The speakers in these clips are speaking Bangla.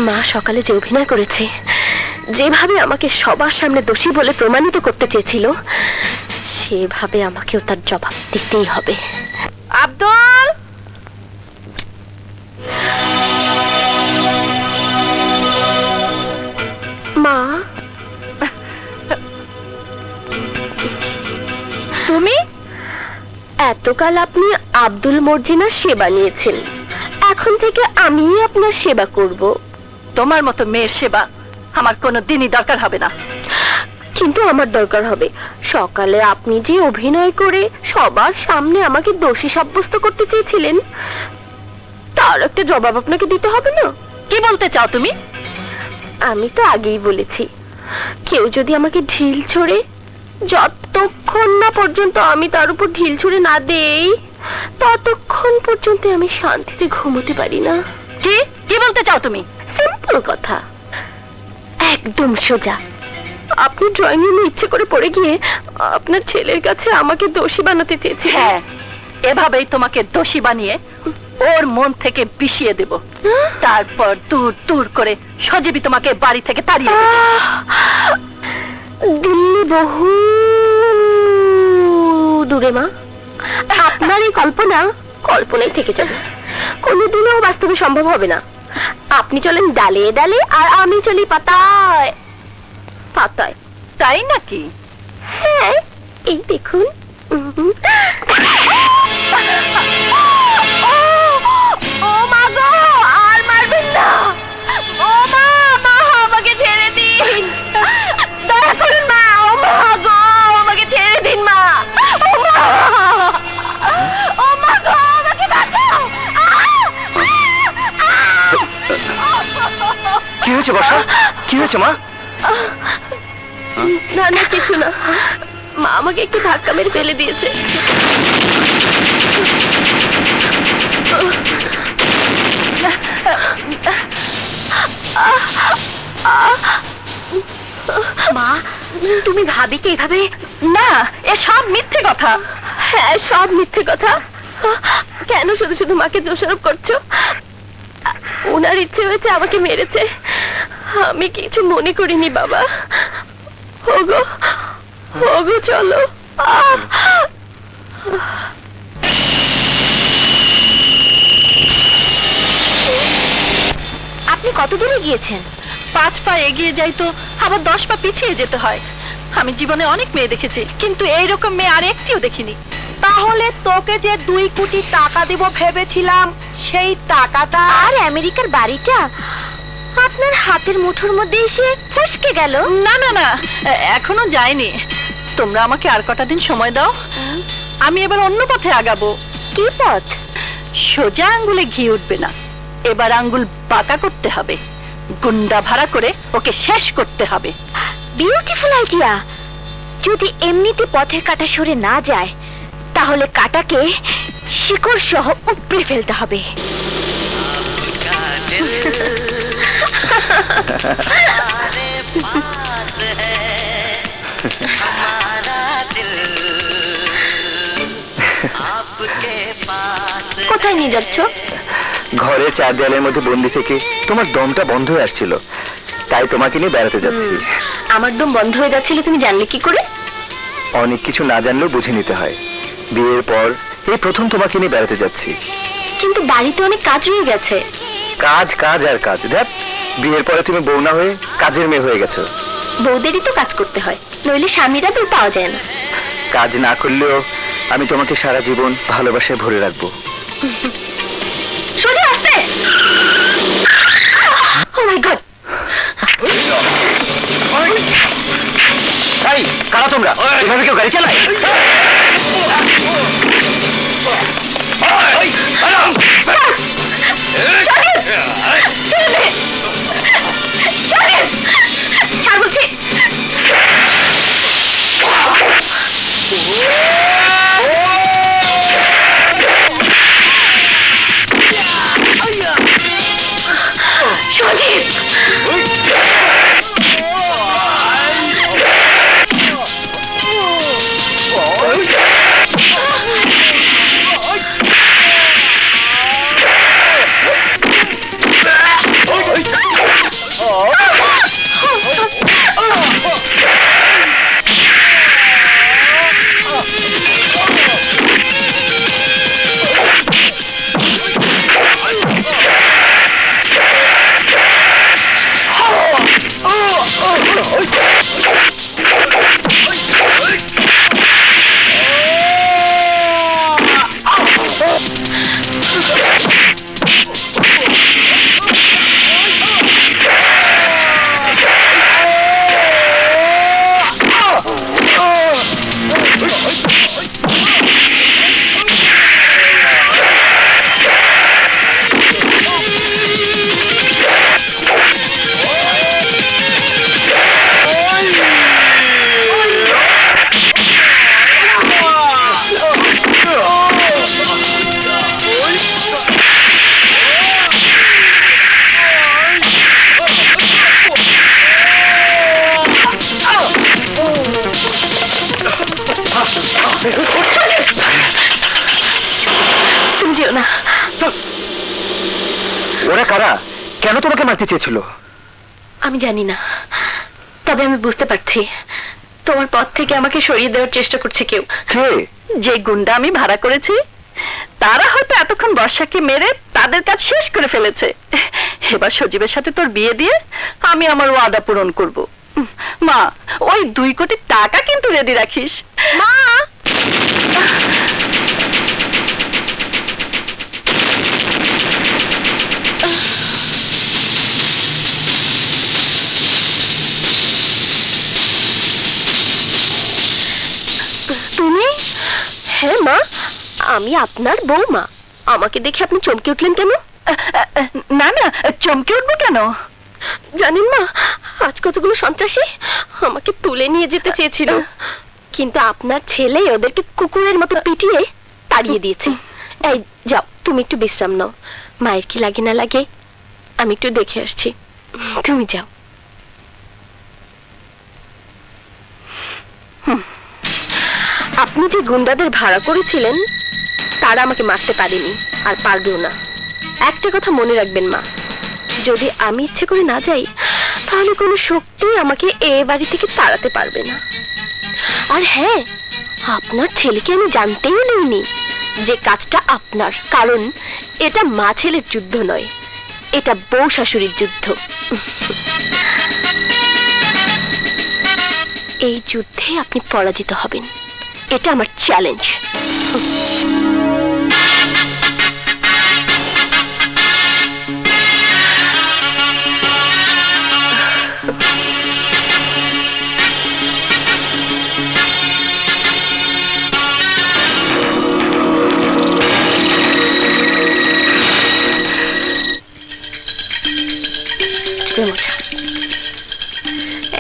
মা সকালে যে অভিনয় করেছে, যেভাবে আমাকে সবার সামনে দোষী বলে প্রমাণিত করতে চেয়েছিল, সেভাবে আমাকেও তার জবাব দিতেই হবে। আব্দুল, মা তুমি? এতকাল আপনি আব্দুল মর্জিনার সেবা নিয়েছেন, এখন থেকে আমি আপনার সেবা করব। তোমার মতো মেয়ের সেবা আমার কোনো দিনই দরকার হবে না। কিন্তু আমার দরকার হবে। সকালে আপনি যে অভিনয় করে সবার সামনে আমাকে দোষী সাব্যস্ত করতে চেয়েছিলেন, তার একটা জবাব আপনাকে দিতে হবে না? কি বলতে চাও তুমি? আমি তো আগেই বলেছি, কেউ যদি আমাকে ঢিল ছোড়ে, যতক্ষণ না পর্যন্ত আমি তার উপর ঢিল ছুঁড়ে না দেই, ততক্ষণ পর্যন্ত আমি শান্তিতে ঘুমোতে পারি না। কি কি বলতে চাও তুমি? সিম্পল কথা, একদম সোজা। আপনি ড্রয়িং রুমে ইচ্ছে করে পড়ে গিয়ে আপনার ছেলের কাছে আমাকে দোষী বানাতে চেয়েছেন। হ্যাঁ, এভাবেই তোমাকে দোষী বানিয়ে ওর মন থেকে বিষিয়ে দেব, তারপর দূর দূর করে সজীবী তোমাকে বাড়ি থেকে তাড়িয়ে দেব। দিল্লি বহু দূরে মা, আপনার এই কল্পনা কল্পনাই থেকে যাবে, কোনোদিনও বাস্তবে সম্ভব হবে না। আপনি চলেন ডালে ডালে, আর আমি চলি পাতায় পাতায়। তাই নাকি? হ্যাঁ, এই দেখুন। ও মা গো, আর মারবেন না। ও মা, মা আমাকে ছেড়ে দিন, দয়া করুন মা। ও মা গো, আমাকে ছেড়ে দিন মা। ও মা, ও মা গো, আমাকে বাঁচাও। কি হয়েছে বর্ষা? কি হয়েছে মা? না না, কিছু না। মা আমাকে একটু ধাক্কা মেরে ফেলে দিয়েছে। মা, তুমি ভাবিকে এভাবে? না, এ সব মিথ্যে কথা। হ্যাঁ, সব মিথ্যে কথা। কেন শুধু শুধু মাকে দোষারোপ করছো? ওনার ইচ্ছে হয়েছে আমাকে মেরেছে, আমি কিছু মনে করিনি বাবা। ওগো ওগো, চলো। আপনি কত দূরে গিয়েছেন? 5 পা এগিয়ে যাই তো আবার 10 পা পিছিয়ে যেতে হয়। আমি জীবনে অনেক মেয়ে দেখেছি, কিন্তু এইরকম মেয়ে আর একটিও দেখিনি। তাহলে তোকে যে 2 কোটি টাকা দেব ভেবেছিলাম, সেই টাকাটা আর আমেরিকার বাড়িটা আপনার হাতের মুঠোর মধ্যে এসে ফসকে গেল? না না না, এখনো যায়নি। তোমরা আমাকে আর কটা দিন সময় দাও, আমি এবার অন্য পথে আগাবো। কি পথ? সোজা আঙ্গুলে ঘি উঠবে না, এবার আঙ্গুল বাঁকা করতে হবে, গুন্ডা ভাড়া করে ওকে শেষ করতে হবে। Beautiful idea. যদি এমনিতে পথের কাঁটা সরে না যায়, তাহলে কাঁটাকে শিকড় সহ উপড়ে ফেলতে হবে। কোথায় নিয়ে যাচ্ছ? ঘরে 4 দেয়ালের মধ্যে বন্দি থেকে তোমার দমটা বন্ধ হয়ে আসছিল, তাই তোমাকে নিয়ে বেড়াতে যাচ্ছি। আমার দম বন্ধ হয়ে যাচ্ছিল তুমি জানলে কি করে? অনেক কিছু না জানলেও বুঝে নিতে হয়। বিয়ের পর এই প্রথম তোমাকে নিয়ে বেড়াতে যাচ্ছি। কিন্তু বাড়িতে অনেক কাজ রয়ে গেছে। কাজ কাজ আর কাজ। দেখ, বিয়ের পরে তুমি বউ না হয়ে কাজের মেয়ে হয়ে গেছো। বউদেরই তো কাজ করতে হয়, নইলে স্বামীরা তো পাওয়া যায় না। কাজ না করলেও আমি তোমাকে সারা জীবন ভালোবাসায় ভরে রাখবো। সোজা আসতে। ও মাই গড! এই কারা তোমরা? এভাবে কেউ গাড়ি চালায়? তুমি যেও না। ওরা কারা? কেন তোমাকে মারতে চেয়েছিল? আমি জানি না, তবে আমি বুঝতে পারছি তোমার পথ থেকে আমাকে সরিয়ে দেওয়ার চেষ্টা করছে কেউ। কে? যে গুন্ডা আমি ভাড়া করেছি তারা হয়তো এতক্ষণ বর্ষাকে মেরে তাদের কাজ শেষ করে ফেলেছে। এবার সজীবের সাথে তোর বিয়ে দিয়ে আমি আমার ওয়াদা পূরণ করব। মা, ওই 2 কোটি টাকা কিন্তু রেডি রাখিস। মা, তুমি? হ্যাঁ মা, আমি আপনার বৌমা। আমাকে দেখে আপনি চমকে উঠলেন কেন? না না, চমকে উঠবো কেন? জানেন মা, আজ কতগুলো সন্ত্রাসী আমাকে তুলে নিয়ে যেতে চেয়েছিল, কিন্তু আপনার ছেলে ওদেরকে কুকুরের মতো পিটিয়ে তাড়িয়ে দিয়েছে। এই যাও, তুমি একটু বিশ্রাম নাও। মায়ের কি লাগে না লাগে আমি একটু দেখে আসছি, তুমি যাও। আপনি যে গুন্ডাদের ভাড়া করেছিলেন তারা আমাকে মারতে পারেনি, আর পারবেও না। একটা কথা মনে রাখবেন মা, যদি আমি ইচ্ছে করে না যাই তাহলে কোনো শক্তি আমাকে এ বাড়ি থেকে তাড়াতে পারবে না। আর হ্যাঁ, আপনার ছেলেকে আমি জানতেই দিইনি যে কাজটা আপনার, কারণ এটা মা ছেলের যুদ্ধ নয়, এটা বউ শাশুড়ির যুদ্ধ। এই যুদ্ধে আপনি পরাজিত হবেন, এটা আমার চ্যালেঞ্জ।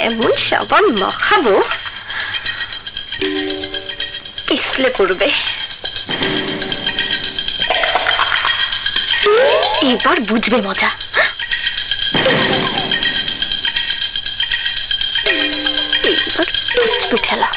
এমন সাবান মাখাবো পিছলে পড়বে। এবার বুঝবে মজা। এবার বুঝবে ঠেলা।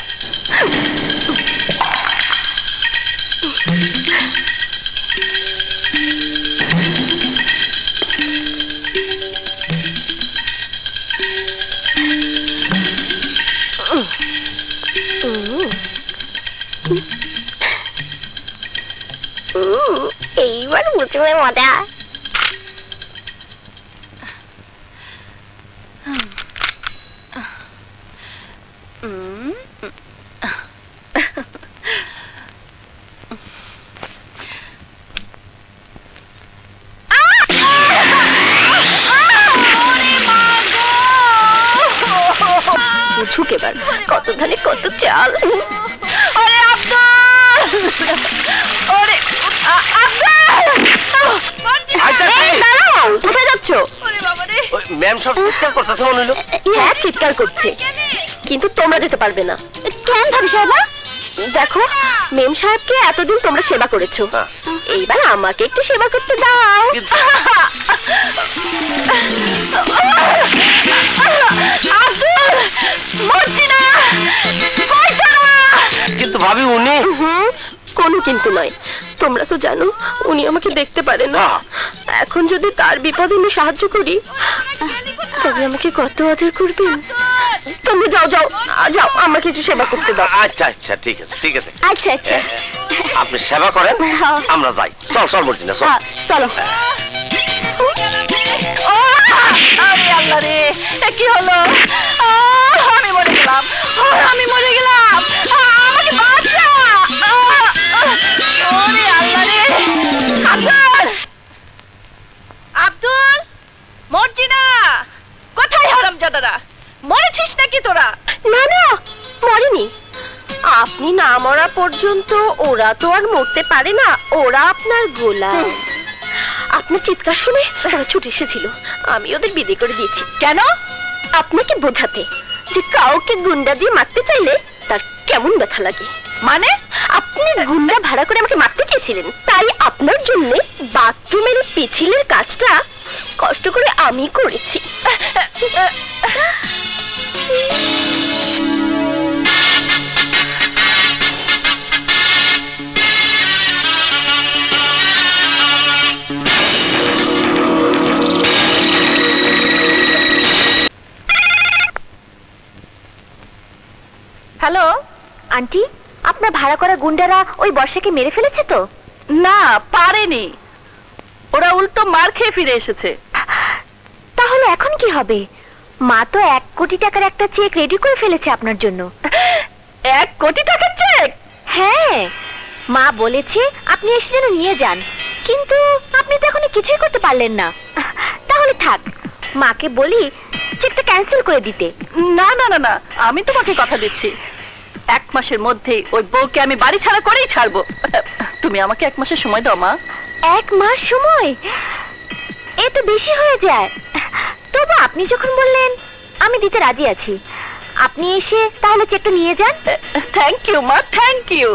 এইবার বুঝবে মজা। বুঝুক এবার কত ধানে কত চাল। ওরে আব্দুল, ওরে কোথায় যাচ্ছ? ম্যাম সব চিৎকার করতেছে মনে হলো। হ্যাঁ, চিৎকার করছে, কিন্তু তোমরা যেতে পারবে না। কেন ভাবি সাহেবা? দেখো, মেম সাহেবকে এতদিন তোমরা সেবা করেছো, এইবার আমাকে একটু সেবা করতে দাও। কিন্তু ভাবি উনি কোনো কিন্তু নয়, তোমরা তো জানো উনি আমাকে দেখতে পারে না। এখন যদি তার বিপদে আমি সাহায্য করি তবে আমাকে কত আদর করবেন। তোমরা যাও যাও যাও, আমাকে একটু সেবা করতে দাও। আচ্ছা আচ্ছা, ঠিক আছে ঠিক আছে। আচ্ছা আচ্ছা, আপনি সেবা করেন, আমরা যাই। চল চল বলছি না, চল চলো। আরে আল্লাহ রে, কি হলো? আমি মরে গেলাম, আমি মরে গেলাম, আমাকে বাঁচা। ওরে আল্লাহ রে। আব্দুল, আব্দুল, মরজিনা কোথায়? হারামজাদারা, মরেছিস নাকি তোরা? না না, মরেনি। আপনি না মরা পর্যন্ত ওরা তো আর মরতে পারে না, ওরা আপনার গোলাম। আপনার চিৎকার শুনে ওরা ছুটে এসেছিল, আমি ওদের বিদায় করে দিয়েছি। কেন? আপনাকে বোঝাতে যে কাউকে গুন্ডা দিয়ে মারতে চাইলে তার কেমন ব্যথা লাগে। মানে? আপনি গুন্ডা ভাড়া করে আমাকে মারতে চেয়েছিলেন, তাই আপনার জন্য বাথরুমের পিছিলের কাজটা কষ্ট করে আমি করেছি। আন্টি, আপনার ভাড়া করা গুন্ডারা ওই বর্ষাকে মেরে ফেলেছে তো? না, পারেনি। ওরা উল্টো মার খেয়ে ফিরে এসেছে। তাহলে এখন কি হবে? মা তো 1 কোটি টাকার একটা চেক রেডি করে ফেলেছে আপনার জন্য। 1 কোটি টাকার চেক? হ্যাঁ, মা বলেছে আপনি এসে যেন নিয়ে যান, কিন্তু আপনি তো এখনো কিছুই করতে পারলেন না। তাহলে থাক, মাকে বলি চেকটা ক্যান্সেল করে দিতে। না না না না, আমি তোমাকে কথা দিচ্ছি, 1 মাসের মধ্যেই ওই বউকে আমি বাড়ি ছাড়া করেই ছাড়বো। তুমি আমাকে 1 মাসের সময় দাও মা। 1 মাস সময়? এ তো বেশি হয়ে যায়। তবু আপনি যখন বললেন, আমি দিতে রাজি আছি। আপনি এসে তাহলে চেকটা নিয়ে যান। থ্যাংক ইউ মা, থ্যাংক ইউ।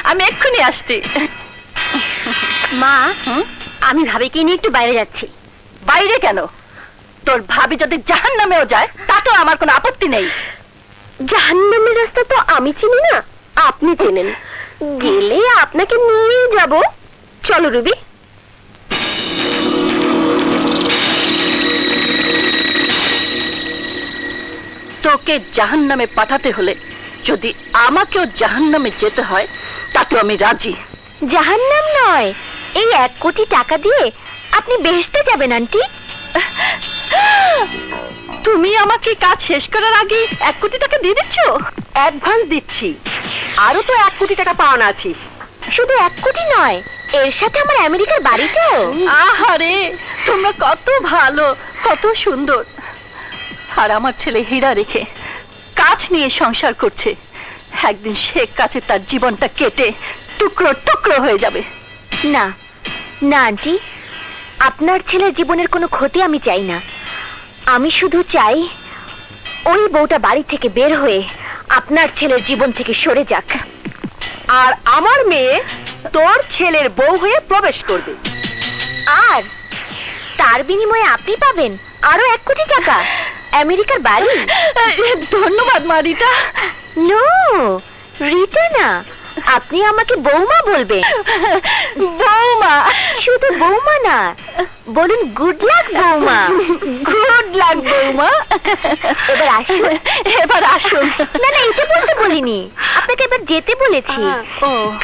আমি এক্ষুনি আসছি। মা, আমি ভাবিকে নিয়ে একটু বাইরে যাচ্ছি। বাইরে কেন? তোর ভাবি যদি জাহান্নামেও যায় তাতেও আমার কোনো আপত্তি নেই। জাহান্নামের রাস্তা তো আমি চিনি না, আপনি চেনেন। গেলে আপনাকে নিয়েই যাব। চলো রুবি। তোকে জাহান্নামে পাঠাতে হলে যদি আমাকেও জাহান্নামে যেতে হয় তাতেও আমি রাজি। জাহান্নাম নয়, এই 1 কোটি টাকা দিয়ে আপনি বেহেশতে যাবেন আন্টি। তুমি আমাকে কাজ শেষ করার আগে 1 কোটি টাকা দিয়ে দিচ্ছ? অ্যাডভান্স দিচ্ছি, আরো তো 1 কোটি টাকা পাওনা আছে। শুধু 1 কোটি নয়, এর সাথে আমার আমেরিকার বাড়িটাও। আহারে, তোমরা কত ভালো, কত সুন্দর। আর আমার ছেলে হীরা রেখে কাজ নিয়ে সংসার করছে, একদিন সে কাছে তার জীবনটা কেটে টুকরো টুকরো হয়ে যাবে। না না আন্টি, আপনার ছেলের জীবনের কোনো ক্ষতি আমি চাই না। আমি শুধু চাই ওই বউটা বাড়ি থেকে বের হয়ে আপনার ছেলের জীবন থেকে সরে যাক, আর আমার মেয়ে তোর ছেলের বউ হয়ে প্রবেশ করবে। আর তার বিনিময়ে আপনি পাবেন আরো 1 কোটি টাকা, আমেরিকার বাড়ি। ধন্যবাদ মা রিতা। নো, রিতা না, আপনি আমাকে বৌমা বলবেন। বৌমা? শুধু বৌমা না, বলুন গুড লাক বৌমা। গুড লাক বৌমা। এবার আসুন। এবার আসুন। না না, এটা বলতে বলিনি, আপনাকে এবার যেতে বলেছি,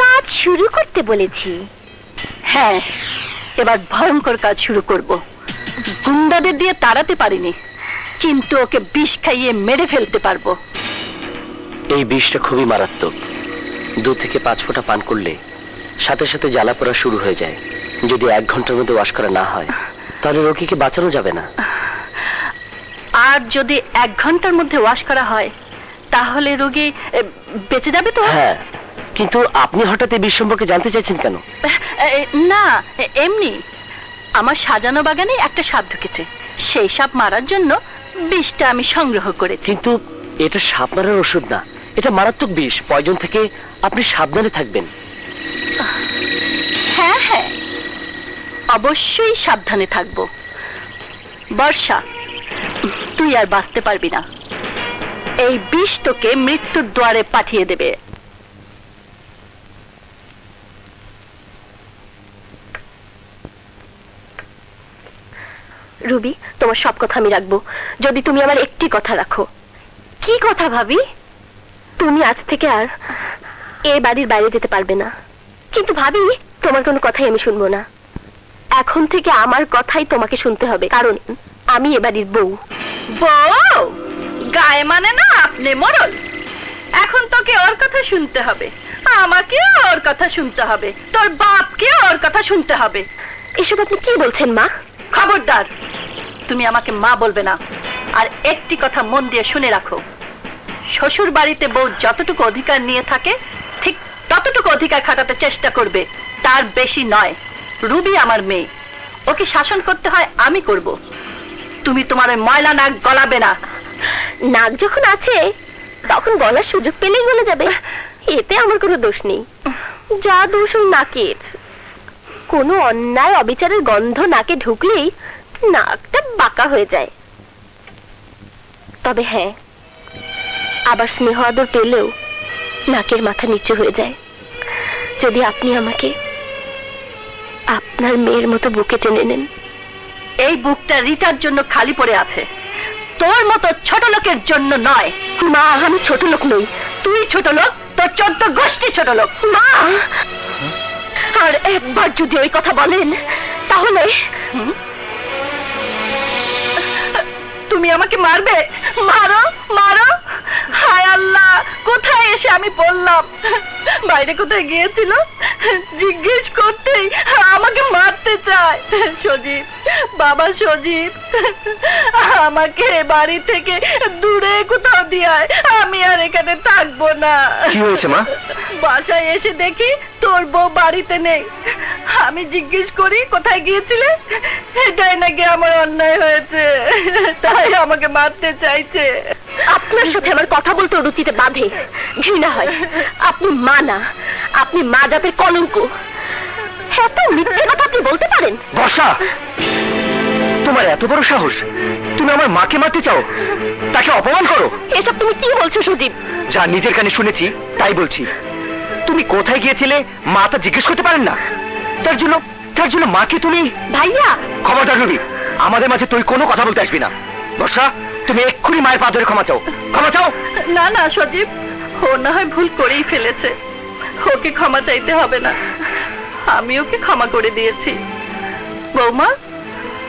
কাজ শুরু করতে বলেছি। হ্যাঁ, এবার ভয়ঙ্কর কাজ শুরু করব। গুন্ডাদের দিয়ে তাড়াতে পারিনি, কিন্তু ওকে বিষ খাইয়ে মেরে ফেলতে পারবো। এই বিষটা খুবই মারাত্মক। 2 থেকে 5 ফোঁটা পান করলে সাথে সাথে জ্বালা পোড়া শুরু হয়ে যায়। যদি 1 ঘন্টার মধ্যে ওয়াশ করা না হয় তাহলে রোগীকে বাঁচানো যাবে না। আর যদি 1 ঘন্টার মধ্যে ওয়াশ করা হয় তাহলে রোগী বেঁচে যাবে তো? হ্যাঁ, কিন্তু আপনি হঠাৎ এই বিষ সম্পর্কে জানতে চাইছেন কেন? না, এমনি আমার সাজানো বাগানে একটা সাপ ঢুকেছে, সেই সাপ মারার জন্য বিষটা আমি সংগ্রহ করেছি। কিন্তু এটা সাপ মারার ওষুধ না, এটা মারাত্মক বিষ। পয়জন থেকে আপনি সাবধানে থাকবেন। হ্যাঁ হ্যাঁ, অবশ্যই সাবধানে থাকবো। বর্ষা, তুই আর বাঁচতে পারবি না। এই বিষ তোকে মৃত্যুর দ্বারে পাঠিয়ে দেবে। রুবি, তোমার সব কথা আমি রাখবো, যদি তুমি আমার একটি কথা রাখো। কি কথা ভাবি? তুমি আজ থেকে আর এ বাড়ির বাইরে যেতে পারবে না। কিন্তু ভাবি, তোমার কোনো কথাই আমি শুনবো না। এখন থেকে আমার কথাই তোমাকে শুনতে হবে, কারণ আমি এ বাড়ির বউ। বউ? গায়ে মানে না আপনি মোড়ল। এখন তোকে ওর কথা শুনতে হবে, আমাকে ওর কথা শুনতে হবে, তোর বাপকে ওর কথা শুনতে হবে। এসব আপনি কি বলছেন মা? খবরদার, তুমি আমাকে মা বলবে না। আর একটি কথা মন দিয়ে শুনে রাখো, শ্বশুর বাড়িতে বউ যতটুকু অধিকার নিয়ে থাকে ঠিক ততটুকু অধিকার খাটাতে চেষ্টা করবে, তার বেশি নয়। রুবি আমার মেয়ে, ওকে শাসন করতে হয় আমি করব। তুমি তোমার ওই ময়লা নাক গলাবে না। নাক যখন আছে তখন গলার সুযোগ পেলেই গলে যাবে, এতে আমার কোনো দোষ নেই। যা দোষ ওই নাকের। কোনো অন্যায় অবিচারের গন্ধ নাকে ঢুকলেই নাকটা বাঁকা হয়ে যায়। তবে হ্যাঁ, আবার স্নেহ আদর পেলেও নাকের মাথা নিচু হয়ে যায় যদি আপনি আমাকে আপনার মেয়ের মতো বুকে টেনে নেন। এই বুকটা রিতার জন্য খালি পড়ে আছে, তোর মতো ছোট লোকের জন্য নয়। মা, আমি ছোট লোক নই। তুই ছোট লোক, তোর 14 গোষ্ঠী ছোট লোক। মা, আর একবার যদি ওই কথা বলেন তাহলে তুমি আমাকে মারবে? মারো মারো। হায় আল্লাহ, কোথায় এসে আমি পড়লাম? বাইরে কোথায় গিয়েছিল জিজ্ঞেস করতেই আমাকে মারতে চায়। সজীব, বাবা সজীব, আমাকে বাড়ি থেকে দূরে কোথাও দিয়ে আমি আর এখানে থাকবো না। কি হয়েছে মা? বাসায় এসে দেখি তোর বউ বাড়িতে নেই। আমি জিজ্ঞেস করি কোথায় গিয়েছিলে, এটাই নাকি আমার অন্যায় হয়েছে, তাই আমাকে মারতে চাইছে। আপনার সাথে আমার কথা বলতে রুচিতে বাঁধে, ঘৃণা হয়। আপনি মা না, আপনি মা জাতের কলঙ্ক। এত মিথ্যে কথা আপনি বলতে পারেন? বর্ষা, তোমার এত বড় সাহস, তুমি আমার মাকে মারতে চাও, তাকে অপমান করো। এসব তুমি কি বলছো সজীব? যা নিজের কানে শুনেছি তাই বলছি। তুমি কোথায় গিয়েছিলে মা তা জিজ্ঞেস করতে পারেন না? তার জন্য মাকে তুমি। ভাইয়া, খবরদার নবী, আমাদের মাঝে তুই কোনো কথা বলতে আসবি না। বর্ষা, তুমি এক্ষুনি মায়ের পা ধরে ক্ষমা চাও, ক্ষমা চাও। না না সজীব, ও না হয় ভুল করেই ফেলেছে, ওকে ক্ষমা চাইতে হবে না, আমি ওকে ক্ষমা করে দিয়েছি। বৌমা,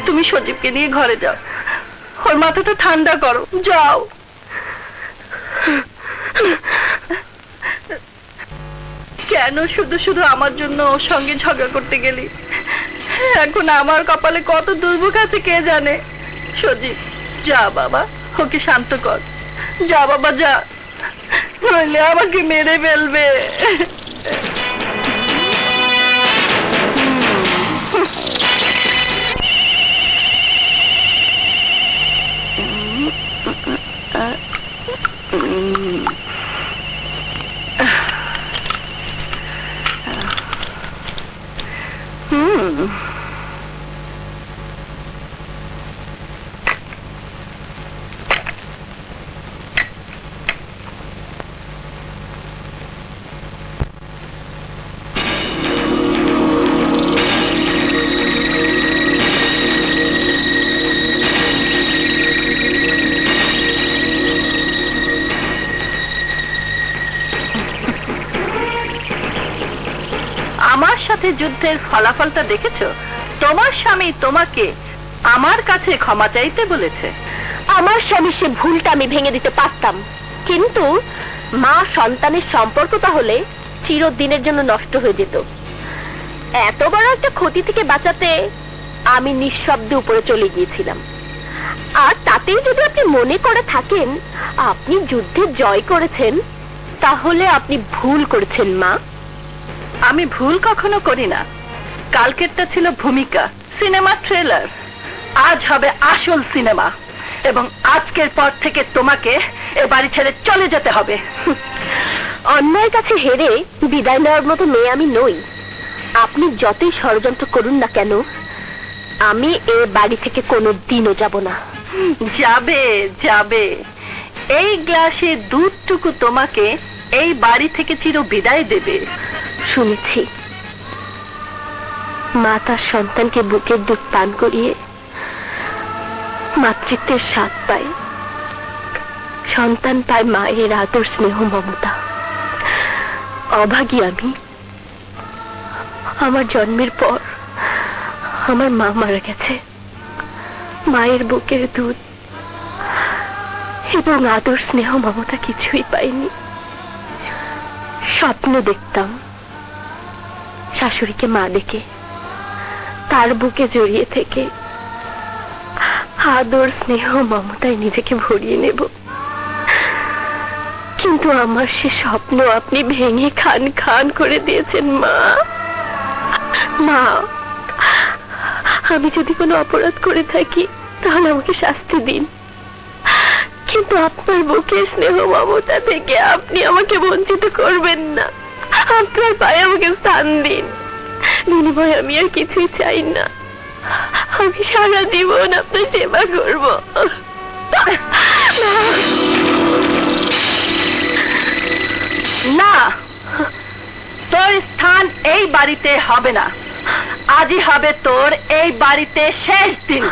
তুমি সজীবকে নিয়ে ঘরে যাও, ওর মাথাটা ঠান্ডা করো, যাও। কেন শুধু শুধু আমার জন্য ওর সঙ্গে ঝগড়া করতে গেলি? এখন আমার কপালে কত দুর্ভোগ আছে কে জানে। সজীব, যা বাবা, ওকে শান্ত কর, যা বাবা যা, নইলে আমাকে মেরে ফেলবে। আমার সাথে যুদ্ধের ফলাফলটা দেখেছো? তোমার স্বামী তোমাকে আমার কাছে ক্ষমা চাইতে বলেছে। আমার স্বামী সে ভুলটা আমি ভেঙে দিতে পারতাম, কিন্তু মা সন্তানের সম্পর্ক তাহলে চিরদিনের জন্য নষ্ট হয়ে যেত। এত বড় একটা ক্ষতি থেকে বাঁচাতে আমি নিঃশব্দে উপরে চলে গিয়েছিলাম। আর তাতেই যদি আপনি মনে করে থাকেন আপনি যুদ্ধে জয় করেছেন, তাহলে আপনি ভুল করেছেন মা। আমি ভুল কখনো করি না। কালকেরটা ছিল ভূমিকা, সিনেমা ট্রেলার, আজ হবে আসল সিনেমা, এবং আজকের পর থেকে তোমাকে এ বাড়ি ছেড়ে চলে যেতে হবে। অন্যায়ের কাছে হেরে বিদায় নেওয়ার মতো মেয়ে আমি নই। আপনি যতই ষড়যন্ত্র করুন না কেন, আমি এ বাড়ি থেকে কোনো দিনও যাব না। যাবে যাবে, এই গ্লাসে দুধটুকু তোমাকে এই বাড়ি থেকে চির বিদায় দেবে। শুনেছি মা তার সন্তানকে বুকের দুধ পান করিয়ে মাতৃত্বের স্বাদ পায়, সন্তান পায় মায়ের আদর স্নেহ মমতা। অভাগী আমি। আমার জন্মের পর আমার মা মারা গেছে। মায়ের বুকের দুধ এবং আদর স্নেহ মমতা কিছুই পাইনি। স্বপ্ন দেখতাম শাশুড়িকে মা ডেকে তার বুকে জড়িয়ে থেকে আদর স্নেহ মমতায় নিজেকে ভরিয়ে নেব, কিন্তু আমার সে স্বপ্ন আপনি ভেঙে খান খান করে দিয়েছেন মা। মা, আমি যদি কোনো অপরাধ করে থাকি তাহলে আমাকে শাস্তি দিন, কিন্তু আপনার বুকের স্নেহ মমতা থেকে আপনি আমাকে বঞ্চিত করবেন না। আপনার পায়ে আমাকে স্থান দিন, বিনিময়ে আমি আর কিছুই চাই না। আমি সারা জীবন আপনার সেবা করব। না, তোর স্থান এই বাড়িতে হবে না। আজই হবে তোর এই বাড়িতে শেষ দিন।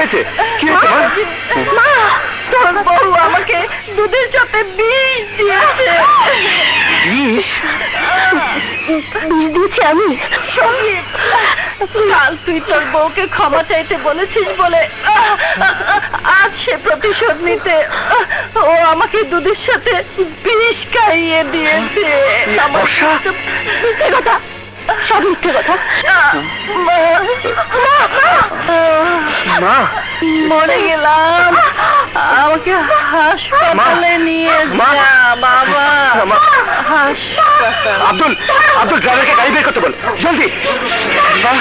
হয়েছে? কি হয়েছে মা? মা, তোর বউ আমাকে দুধের সাথে বিষ দিয়েছে। বিষ? বিষ দিয়েছি আমি? সঙ্গীত, কাল তুই তোর বউকে ক্ষমা চাইতে বলেছিস বলে আজ সে প্রতিশোধ নিতে ও আমাকে দুধের সাথে বিষ খাইয়ে দিয়েছে। বর্ষা, মিথ্যে কথা, সব মিথ্যে কথা। মা মরে গেলাম, আমাকে হাসপাতালে নিয়ে যা বাবা। হাসপাতাল। আব্দুল, আব্দুল ড্রাইভারকে গাড়ি বের করতে বল, জলদি। মা,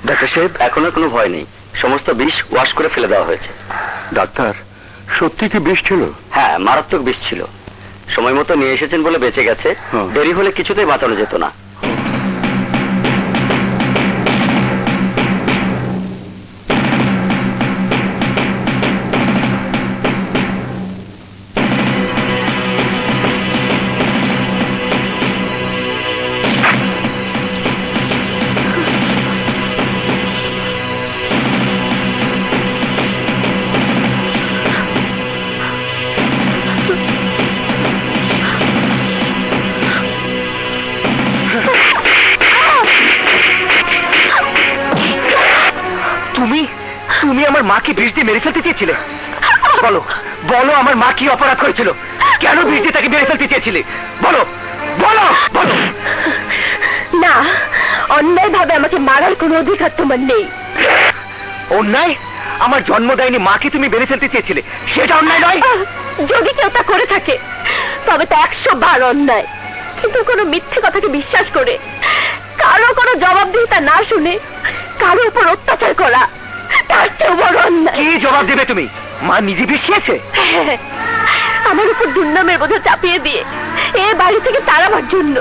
ডাক্তার সাহেব, এখন আর কোনো ভয় নেই, সমস্ত বিষ ওয়াশ করে ফেলে দেওয়া হয়েছে। ডাক্তার, সত্যি কি বিষ ছিল? হ্যাঁ, মারাত্মক বিষ ছিল। সময় মতো নিয়ে এসেছেন বলে বেঁচে গেছে, দেরি হলে কিছুতেই বাঁচানো যেত না। তুমি আমার মাকে বিষ দিয়ে মেরে ফেলতে চেয়েছিলে? বলো, বলো আমার মা কি অপরাধ করেছিল? কেন বিষ দিয়ে তাকে মেরে ফেলতে চেয়েছিলে? বলো, বলো, বলো। না, অন্যায় ভাবে আমাকে মারার কোনো অধিকার তোমার নেই। অন্যায়? আমার জন্ম দেয়নি মাকে তুমি মেরে ফেলতে চেয়েছিলে, সেটা অন্যায় নয়? যদি কেউ তা করে থাকে তবে তা 100 বার অন্যায়। কিন্তু কোনো মিথ্যে কথাকে বিশ্বাস করে কারো কোনো জবাবদিহিতা না শুনে কারো উপর অত্যাচার করা তার চেয়ে বড় অন্যায়। কি জবাব দেবে তুমি? মা নিজে বিষ খেয়েছে? আমার উপর দুর্নামের বোঝা চাপিয়ে দিয়ে এ বাড়ি থেকে তাড়াবার জন্য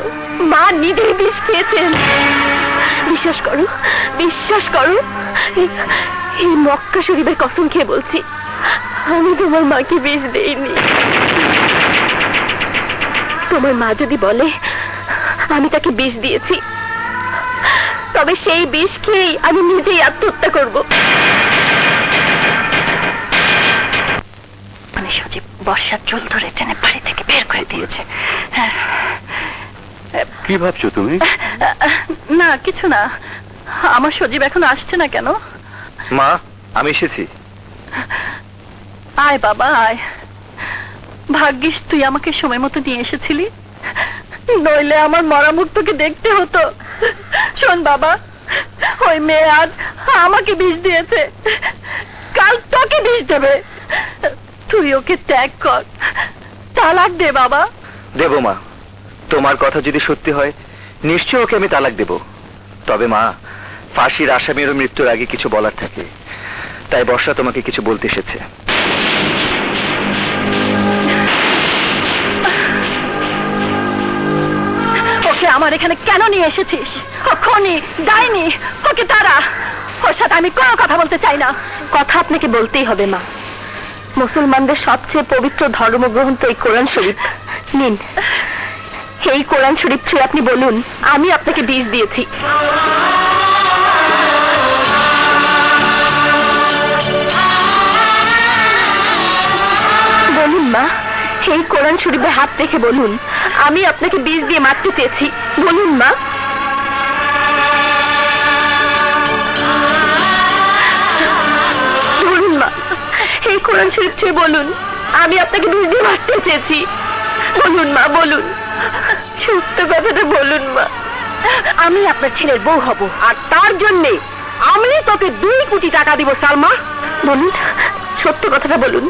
মা নিজেই বিষ খেয়েছেন। বিশ্বাস করো, বিশ্বাস করো, এই মক্কা শরীফের কসম খেয়ে বলছি, আমি তোমার মাকে বিষ দেইনি। তোমার মা যদি বলে আমি তাকে বিষ দিয়েছি, তবে সেই বিষ খেয়েই আমি নিজেই আত্মহত্যা করব। মানে সজীব বর্ষার চুল ধরে টেনে বাড়ি থেকে বের করে দিয়েছে। কি ভাবছো তুমি? না, কিছু না। আমার সজীব এখন আসছে না কেন? মা, আমি এসেছি। আয় বাবা আয়। ভাগ্যিস তুই আমাকে সময় মতো নিয়ে এসেছিলি, নইলে আমার মরা মুখ তোকে দেখতে হতো। শোন বাবা, ওই মেয়ে আজ আমাকে বিষ দিয়েছে, কাল তোকে বিষ দেবে। তুই ওকে ত্যাগ কর, তালাক দে বাবা। দেব মা, তোমার কথা যদি সত্যি হয় নিশ্চয় ওকে আমি তালাক দেব। তবে মা, ফাঁসির আসামিরও মৃত্যুর আগে কিছু বলার থাকে, তাই বর্ষা তোমাকে কিছু বলতে এসেছে। ওকে আমার এখানে কেন নিয়ে এসেছিস? ও খুনি, ডাইনি, ওকে তারা। ওর সাথে আমি কোনো কথা বলতে চাই না। কথা আপনাকে বলতেই হবে মা। মুসলমানদের সবচেয়ে পবিত্র ধর্মগ্রন্থ এই কোরআন শরীফ। নিন, এই কোরআন শরীফ ছুঁয়ে আপনি বলুন আমি আপনাকে বিষ দিয়েছি। মা, এই কোরআন শরীফে হাত রেখে বলুন আমি আপনাকে বিষ দিয়ে মারতে চেয়েছি। বলুন মা। বলুন মা, এই কোরআন শরীফ ছুঁয়ে বলুন আমি আপনাকে বিষ দিয়ে মারতে চেয়েছি। বলুন মা, বলুন, সত্য কথাটা বলুন মা। আমি আপনার ছেলের বউ হব, আর তার জন্য আমি তোকে 2 কোটি টাকা দিব। সালমা, বলুন, সত্য কথাটা বলুন।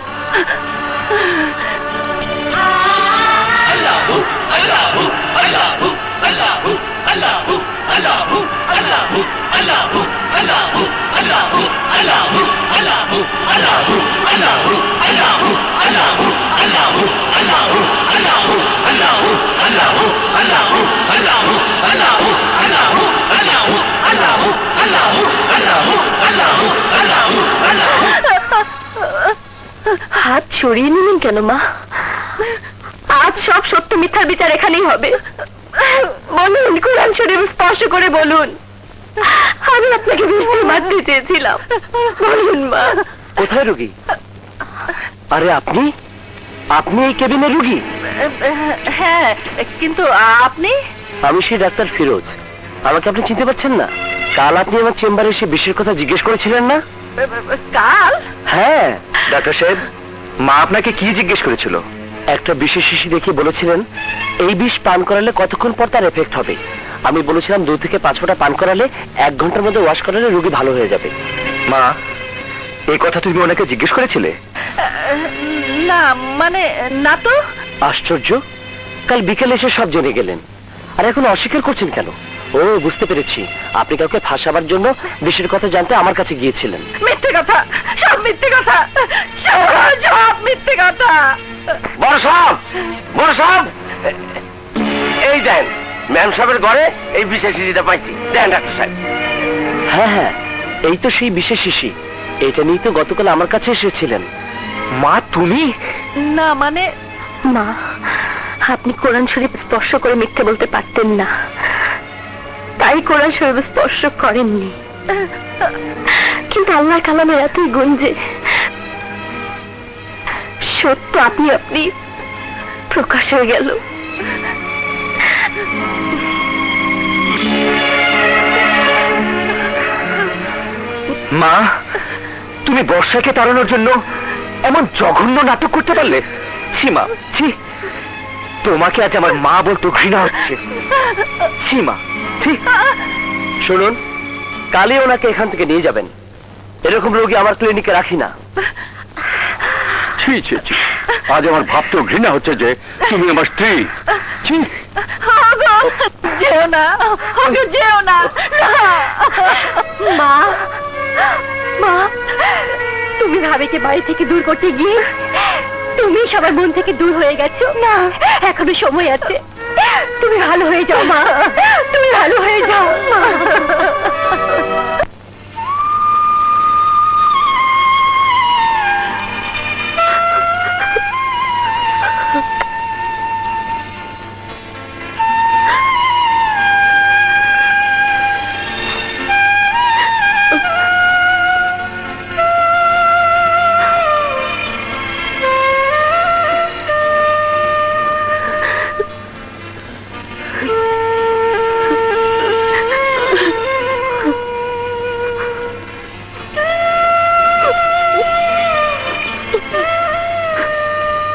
হাত সরিয়ে নিলেন কেন মা? আজ সব সত্য মিথ্যার বিচার এখানেই হবে। বলুন, কোরআন শরীফ স্পর্শ করে বলুন আমি আপনাকে বিষ দিয়ে মারতে চেয়েছিলাম। বলুন মা। কোথায় রোগী? আরে আপনি আপনি এই কেবিনের রোগী? হ্যাঁ, কিন্তু আপনি? আমি সেই ডাক্তার ফিরোজ। আমাকে আপনি চিনতে পারছেন না? কাল আপনি আমার চেম্বারে এসে বিষের কথা জিজ্ঞেস করেছিলেন না? কাল? হ্যাঁ। ডাক্তার সাহেব, মা আপনাকে কি জিজ্ঞেস করেছিল? একটা বিশেষ শিশি দেখিয়ে বলেছিলেন এই বিষ পান করালে কতক্ষণ পর তার এফেক্ট হবে। আমি বলেছিলাম 2 থেকে 5 ফোঁটা পান করালে 1 ঘন্টার মধ্যে ওয়াশ করালে রোগী ভালো হয়ে যাবে। মা, এই কথা তুমি ওনাকে জিজ্ঞেস করেছিলে? না, মানে না তো। আশ্চর্য, কাল বিকেলে এসে সব জেনে গেলেন, আর এখন অস্বীকার করছেন কেন? ও, বুঝতে পেরেছি, আপনি কাউকে ফাঁসাবার জন্য বিষের কথা জানতে আমার কাছে গিয়েছিলেন। মিথ্যে কথা, সব মিথ্যে কথা, সব মিথ্যে কথা। বড় সাহেব, এই দেন ম্যাম সাহেবের ঘরে এই বিশেষ শিশিটা পাইছি। দেন ডাক্তার সাহেব। হ্যাঁ, এই তো সেই বিশেষ শিশি। এটা নিয়ে তো গতকাল আমার কাছে এসেছিলেন। মা, তুমি? না, মানে মা, আপনি কোরআন শরীফ স্পর্শ করে মিথ্যে বলতে পারতেন না, তাই কোরআন শরীফ স্পর্শ করেননি। কিন্তু আল্লাহ কালামের এতই গুণ যে সত্য আপনি প্রকাশ হয়ে গেল। মা, তুমি বর্ষাকে তাড়ানোর জন্য এমন জঘন্য নাটক করতে পারলে? ছি মা, ছি। তোমাকে আজ আমার মা বলতে ঘৃণা হচ্ছে। ছি মা, ছি। শুনুন, কালই ওনাকে এখান থেকে নিয়ে যাবেন। এরকম রোগী আমার ক্লিনিকে রাখি না। ছি ছি ছি, আজ আমার ভাবতেও ঘৃণা হচ্ছে যে তুমি আমার স্ত্রী। ছি। যেও না, যেও না। মা, মা, তুমি ভাবিকে বাড়ি থেকে দূর করতে গিয়ে তুমি সবার মন থেকে দূর হয়ে গেছো। না, এখনো সময় আছে। তুমি ভালো হয়ে যাও মা, তুমি ভালো হয়ে যাও।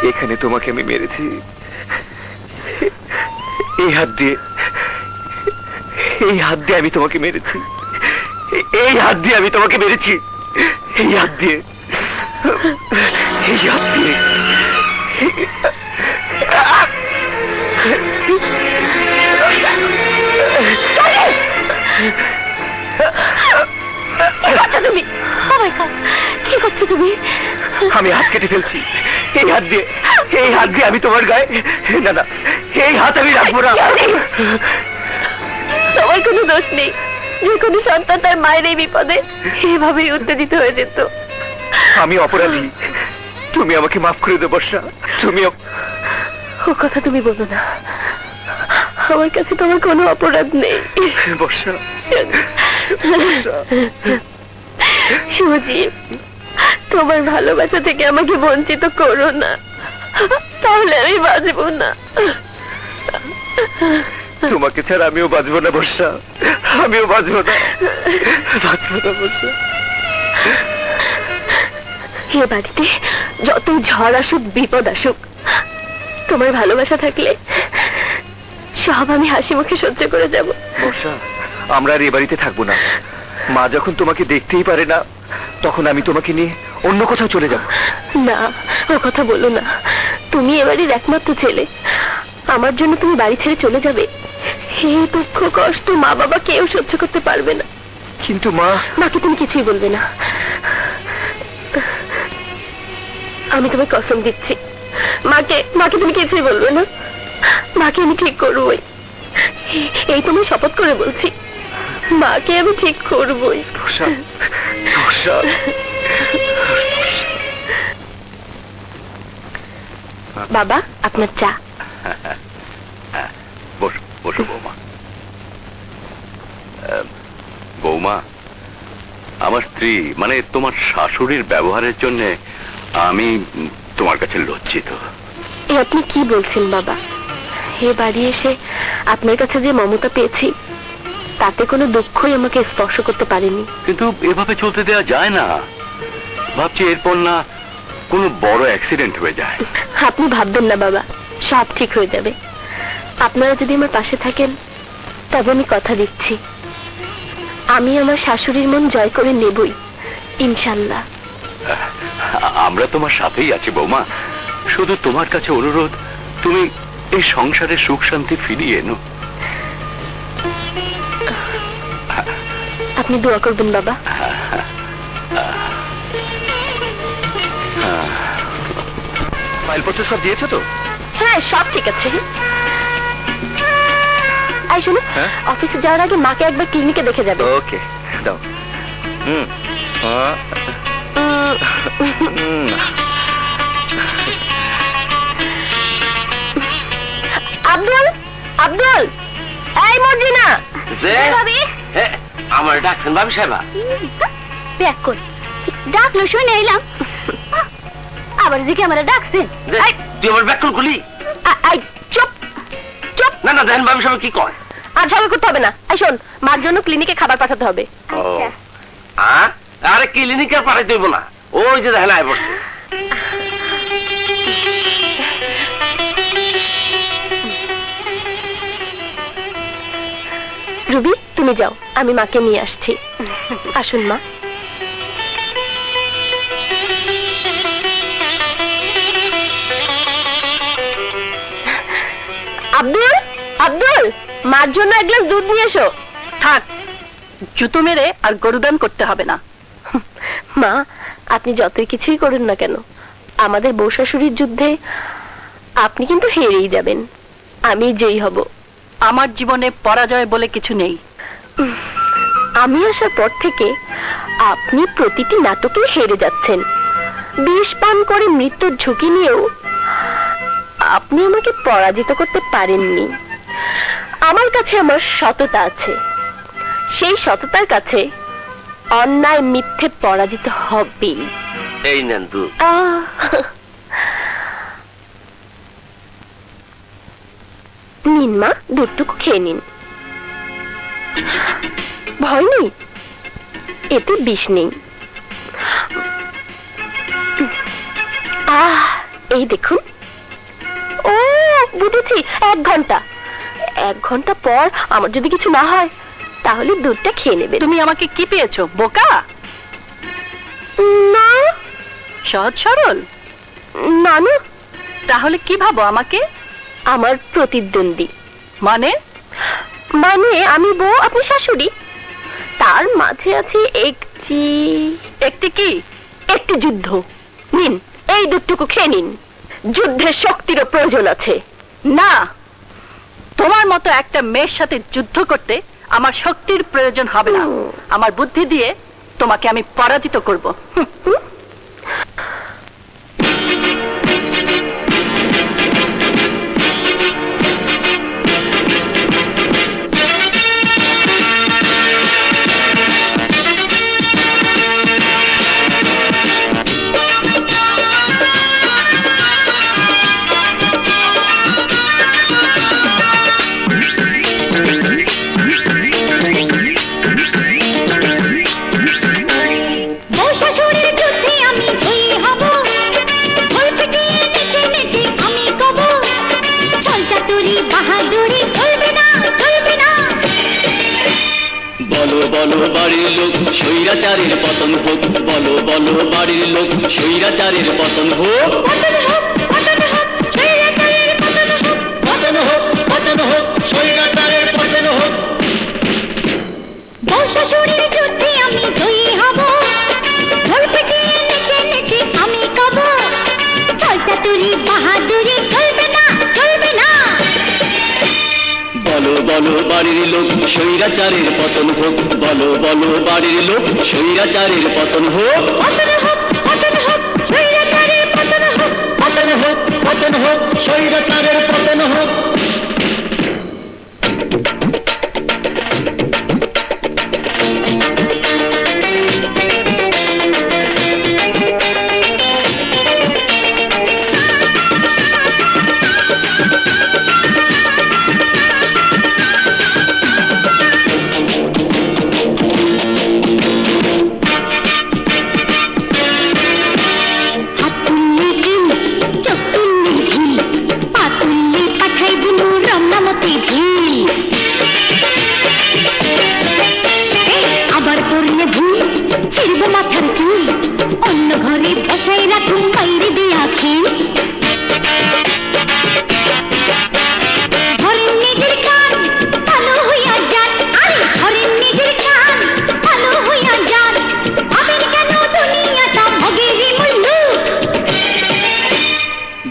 এখানে তোমাকে আমি মেরেছি, এই হাত দিয়ে আমি তোমাকে মেরেছি, এই হাত দিয়ে আমি তোমাকে মেরেছি, এই হাত দিয়ে, এই হাত দিয়ে। তুমি কি করছো? তুমি আমি হাত কেটে ফেলছি, এই হাত দিয়ে, এই হাত দিয়ে আমি তোমার গায়ে, না না, এই হাত আমি রাখবো না। তোমার কোনো দোষ নেই, যে কোনো সন্তান তার মায়ের এই বিপদে এভাবেই উত্তেজিত হয়ে যেত। আমি অপরাধী, তুমি আমাকে মাফ করে দেবো বর্ষা। তুমি ও কথা তুমি বলো না, আমার কাছে তোমার কোনো অপরাধ নেই। বর্ষা, সজীব, তোমার ভালোবাসা থেকে আমাকে বঞ্চিত করো না। তাহলে আমি বাঁচবো না। তোমাকে ছাড়া আমিও বাঁচবো না বর্ষা, আমিও বাঁচবো না, বাঁচবো না বর্ষা। এ বাড়িতে যত ঝড় আসুক বিপদ আসুক, তোমার ভালোবাসা থাকলে সব আমি হাসি মুখে সহ্য করে যাব। বর্ষা, আমরা আর এ বাড়িতে থাকবো না। মা যখন তোমাকে দেখতেই পারে না, তখন আমি তোমাকে নিয়ে অন্য কোথাও চলে যাব। না, ও কথা বলো না। তুমি এ বাড়ির একমাত্র ছেলে, আমার জন্য তুমি বাড়ি ছেড়ে চলে যাবে, এই দুঃখ কষ্ট মা বাবা কেউ সহ্য করতে পারবে না। কিন্তু মা, মাকে তুমি কিছুই বলবে না, আমি তোমায় কসম দিচ্ছি। মাকে তুমি কিছুই বলবে না, মাকে আমি ঠিক করবই, এই তুমি শপথ করে বলছি, মাকে আমি ঠিক করবই। বর্ষা, বর্ষা। বাবা, আপনার চা। বসো বসো বৌমা। বৌমা, আমার স্ত্রী মানে তোমার শাশুড়ির ব্যবহারের জন্য আমি তোমার কাছে লজ্জিত। এ আপনি কি বলছেন বাবা? এ বাড়ি এসে আপনার কাছে যে মমতা পেয়েছি, তাতে কোনো দুঃখই আমাকে স্পর্শ করতে পারেনি। কিন্তু এভাবে চলতে দেওয়া যায় না। ভাবছি এরপর না কোনো বড় অ্যাক্সিডেন্ট হয়ে যায়। আপনি ভাববেন না বাবা, সব ঠিক হয়ে যাবে। আপনারা যদি আমার পাশে থাকেন, তবে আমি কথা দিচ্ছি, আমি আমার শাশুড়ির মন জয় করে নেবই, ইনশাল্লাহ। আমরা তোমার সাথেই আছি বৌমা। শুধু তোমার কাছে অনুরোধ, তুমি এই সংসারের সুখ শান্তি ফিরিয়ে এনো। আপনি দোয়া করবেন বাবা। ফাইলপত্র সব দিয়েছো তো? হ্যাঁ, সব ঠিক আছে। আই শোনো, অফিসে যাওয়ার আগে মাকে একবার ক্লিনিকে দেখে যাবে। ওকে, দাও। আব্দুল, আব্দুল, এই মর্জিনা। ভাবি, আমার ডাকছেন ভাবি সাহেবা? ব্যাক কর, ডাকলো শুনে এলাম, আবার দিকে আমরা ডাকছেন। তুই আমার ব্যাক খুলি। চুপ চুপ। না না, দেখেন ভাবি সাহেব কি কয়। আর ঝগড়া করতে হবে না। এই শোন, মার জন্য ক্লিনিকে খাবার পাঠাতে হবে। আরে ক্লিনিক আর পাঠাইতে হইব না, ওই যে দেখেন আয় পড়ছে। রুবি, তুমি যাও, আমি মাকে নিয়ে আসছি। আসুন মা। আব্দুল, আব্দুল, মার জন্য এক গ্লাস দুধ নিয়ে এসো। থাক, জুতো মেরে আর গরুদান করতে হবে না। মা, আপনি যতই কিছুই করুন না কেন, আমাদের বউ শাশুড়ির যুদ্ধে আপনি কিন্তু হেরেই যাবেন, আমি জয়ী হব। আমার জীবনে পরাজয় বলে কিছু নেই। আমি আসার পর থেকে আপনি প্রতিটি নাটকে হেরে যাচ্ছেন। বিষ পান করে মৃত্যুর ঝুঁকি নিয়েও আপনি আমাকে পরাজিত করতে পারেননি। আমার কাছে আমার সততা আছে, সেই সততার কাছে অন্যায় মিথ্যে পরাজিত হবেই। এই নেন দুধ। নিন মা, দুধটুকু খেয়ে নিন। ভয় নেই, এতে বিষ নেই। এই দেখুন। ও বুঝেছি, 1 ঘন্টা। 1 ঘন্টা পর আমার যদি কিছু না হয়, তাহলে দুধটা খেয়ে নেবে। তুমি আমাকে কি পেয়েছো, বোকা? না, সহজ সরল। না না। তাহলে কি ভাবো আমাকে? আমার প্রতিদ্বন্দ্বী। মানে? মানে আমি বউ, আপনি শাশুড়ি, তার মাঝে আছে একটি কি? একটি যুদ্ধ। নিন, এই দুধটুকু খেয়ে নিন। যুদ্ধের শক্তিরও প্রয়োজন আছে। না, তোমার মতো একটা মেয়ের সাথে যুদ্ধ করতে আমার শক্তির প্রয়োজন হবে না। আমার বুদ্ধি দিয়ে তোমাকে আমি পরাজিত করব। বলো বাড়ির লোক স্বৈরাচারের পতন হোক, বলো বলো বাড়ির লোক স্বৈরাচারের পতন হোক, পতন হোক, পতন হোক, স্বৈরাচারের পতন হোক, পতন হোক, পতন হোক, স্বৈরাচারের পতন হোক। বউ শাশুড়ির যুদ্ধে আমি জয়ী হব, ঢোল পিটিয়ে নেচে নেচে আমি কব, ছলচাতুরি বাহাদুরি চলবে না, চলবে না। বলো বলো বাড়ির লোক স্বৈরাচারের পতন হোক, বলো বলো বাড়ির লোক স্বৈরাচারের পতন হোক, পতন হোক, পতন হোক, স্বৈরাচারের পতন হোক, পতন হোক, পতন হোক, স্বৈরাচারের পতন হোক। হাত তুললে দিল, চোখ তুললে ঢিল, পা তুললে পাঠাই বুনু রমনামতি ঝিল। আবার করলে ভুল, ছিড়ব মাথার চুল, অন্য ঘরে বসাই রাখুন বাইরে দেয়া খিল। ধরেন নিজের কান, ভালো হইয়া যান, আরে ধরেন নিজের কান, ভালো হইয়া যান। আমের কেন দুনিয়াটা ভোগেরই মুল্লুক।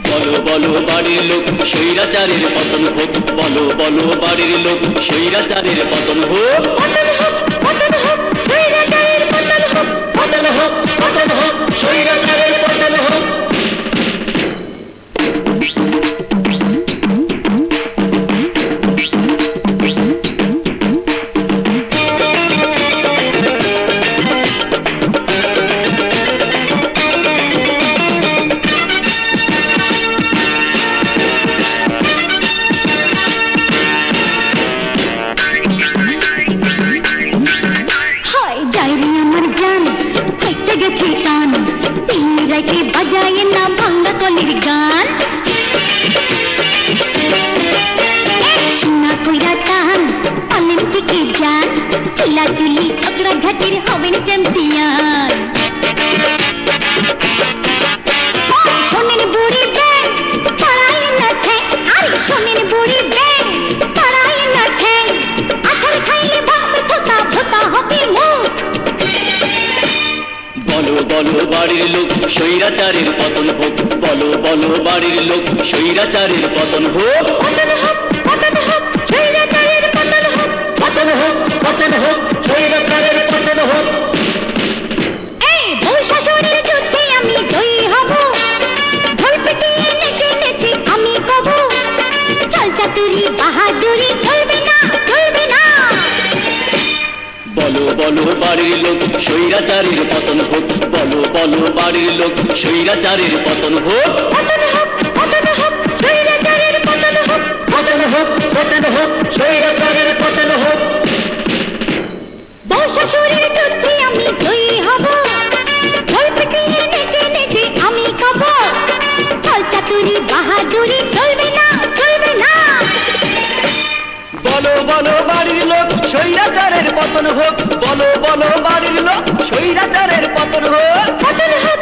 বলো বলো বাড়ির লোক স্বৈরাচারের পতন হোক, বলো বলো বাড়ির লোক স্বৈরাচারের পতন হোক, পতন হোক, পতন হোক, স্বৈরাচারের পতন হোক, পতন হোক, পতন হোক, স্বৈরাচারের পতন হোক। হয় যাইরে আমার জান, হাইতে গেছে কান, তিল রাইতে বাজায় না ভাঙ্গা কলির গান। শোনা কইরা টান, পালেন থেকে যান, চিল্লাচুলি ঝগড়া ঝাঁটির হবেন চ্যাম্পিয়ন। শোনেন বুড়ি ব্যাং, পাড়ায় না ঠ্যাং, আরে শোনেন বুড়ি ব্যাং, পাড়ায় না ঠ্যাং। আছাড় খাইলে ভাঙবে থোতা, থোতা হবে মুখ। বলো বলো বাড়ির লোক স্বৈরাচারের পতন হোক, বলো বলো বাড়ির লোক স্বৈরাচারের পতন হোক, পতন হোক, পতন হোক, স্বৈরাচারের পতন হোক, পতন হোক, পতন হোক, স্বৈরাচারের পতন হোক। এই বউ শাশুড়ির যুদ্ধে আমি জয়ী হব, ঢোল পিটিয়ে নেচে নেচে আমি কব, ছলচাতুরি বাহাদুরি চলবে না, চলবে না। বলো বলো বাড়ির লোক স্বৈরাচারের পতন হোক, বলো বলো বাড়ির লোক স্বৈরাচারের পতন হোক, পতন হোক, পতন হোক, স্বৈরাচারের পতন হোক, পতন হোক, পতন হোক, স্বৈরাচারের পতন হোক। বউ শাশুড়ির যুদ্ধে আমি জয়ী হব, ঢোল পিটিয়ে নেচে নেচে আমি কব, ছলচাতুরি বাহাদুরি চলবে না, চলবে না। বলো বলো বাড়ির লোক স্বৈরাচারের পতন হোক, বলো বলো বাড়ির লোক স্বৈরাচারের পতন হোক, পতন হোক,